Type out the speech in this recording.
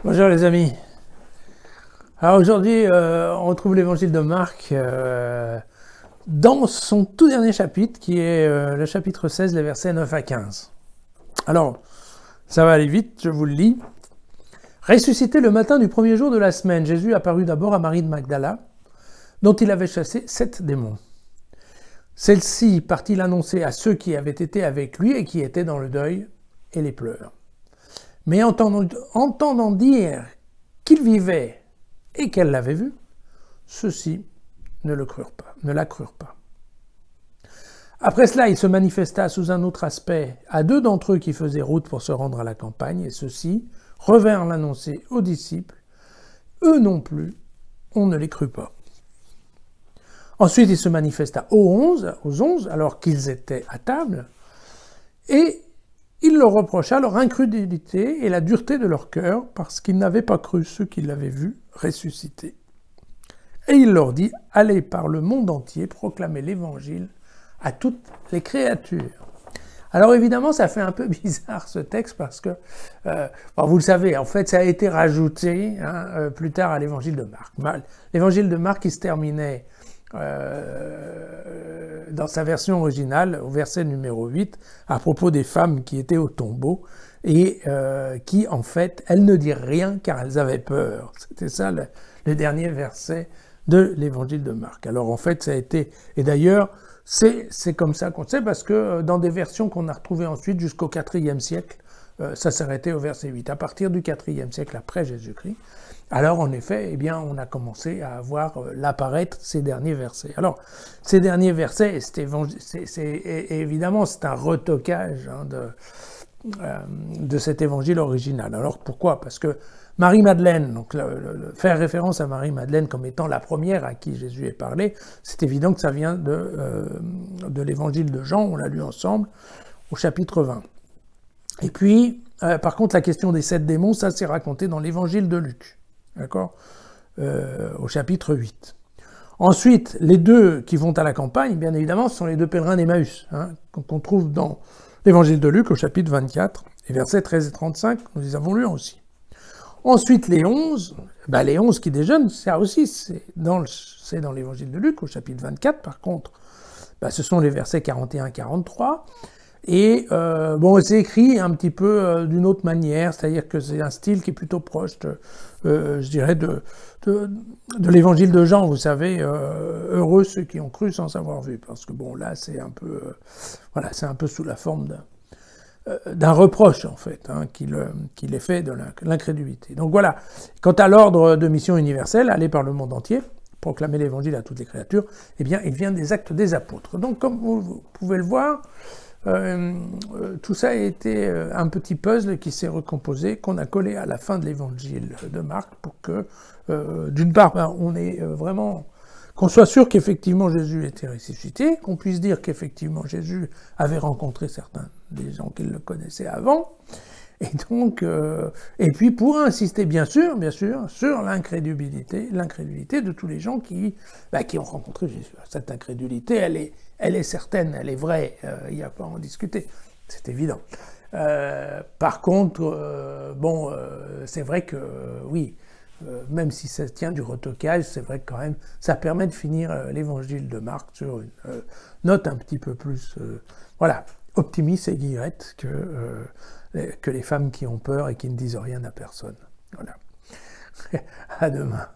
Bonjour les amis. Alors aujourd'hui, on retrouve l'évangile de Marc dans son tout dernier chapitre, qui est le chapitre 16, les versets 9 à 15. Alors, ça va aller vite, je vous le lis. Ressuscité le matin du premier jour de la semaine, Jésus apparut d'abord à Marie de Magdala, dont il avait chassé 7 démons. Celle-ci partit l'annoncer à ceux qui avaient été avec lui et qui étaient dans le deuil et les pleurs. Mais entendant dire qu'il vivait et qu'elle l'avait vu, ceux-ci ne la crurent pas. Après cela, il se manifesta sous un autre aspect à 2 d'entre eux qui faisaient route pour se rendre à la campagne, et ceux-ci revinrent l'annoncer aux disciples. Eux non plus, on ne les crut pas. Ensuite, il se manifesta aux 11, alors qu'ils étaient à table, et il leur reprocha leur incrédulité et la dureté de leur cœur, parce qu'ils n'avaient pas cru ceux qui l'avaient vu ressuscité. Et il leur dit, allez par le monde entier proclamer l'évangile à toutes les créatures. Alors évidemment, ça fait un peu bizarre ce texte, parce que, vous le savez, en fait, ça a été rajouté plus tard à l'évangile de Marc. L'évangile de Marc, qui se terminait dans sa version originale, au verset numéro 8, à propos des femmes qui étaient au tombeau, et qui, en fait, elles ne dirent rien car elles avaient peur. C'était ça le dernier verset de l'évangile de Marc. Alors en fait, ça a été... Et d'ailleurs, c'est comme ça qu'on sait, parce que dans des versions qu'on a retrouvées ensuite jusqu'au IVe siècle, ça s'arrêtait au verset 8. À partir du IVe siècle après Jésus-Christ, alors en effet, eh bien, on a commencé à voir l'apparaître ces derniers versets. Alors, ces derniers versets, évidemment, c'est un retocage de cet évangile original. Alors pourquoi? Parce que Marie-Madeleine, donc faire référence à Marie-Madeleine comme étant la première à qui Jésus est parlé, c'est évident que ça vient de l'évangile de Jean, on l'a lu ensemble, au chapitre 20. Et puis, par contre, la question des 7 démons, ça c'est raconté dans l'évangile de Luc, d'accord, au chapitre 8. Ensuite, les 2 qui vont à la campagne, bien évidemment, ce sont les 2 pèlerins d'Emmaüs, qu'on trouve dans l'évangile de Luc au chapitre 24, et versets 13 et 35, nous les avons lus aussi. Ensuite, les 11 qui déjeunent, ça aussi, c'est dans l'évangile de Luc, au chapitre 24, par contre, ce sont les versets 41 et 43, et c'est écrit un petit peu d'une autre manière, c'est-à-dire que c'est un style qui est plutôt proche, je dirais, de l'évangile de Jean, vous savez, heureux ceux qui ont cru sans avoir vu, parce que bon, là, c'est un peu, c'est un peu sous la forme d'un reproche, en fait, qu'il est fait de l'incrédulité. Donc voilà, quant à l'ordre de mission universelle, aller par le monde entier, proclamer l'évangile à toutes les créatures, eh bien, il vient des actes des apôtres. Donc, comme vous pouvez le voir, tout ça a été un petit puzzle qui s'est recomposé, qu'on a collé à la fin de l'évangile de Marc, pour que, d'une part, on ait vraiment... qu'on soit sûr qu'effectivement Jésus était ressuscité, qu'on puisse dire qu'effectivement Jésus avait rencontré certains des gens qui le connaissaient avant, et donc, et puis pour insister bien sûr, sur l'incrédulité de tous les gens qui ont rencontré Jésus. Cette incrédulité, elle est certaine, elle est vraie, il n'y a pas à en discuter, c'est évident. Par contre, c'est vrai que, oui, même si ça tient du retocage, c'est vrai que quand même, ça permet de finir l'évangile de Marc sur une note un petit peu plus, optimiste et guillerette que les femmes qui ont peur et qui ne disent rien à personne. Voilà. À demain.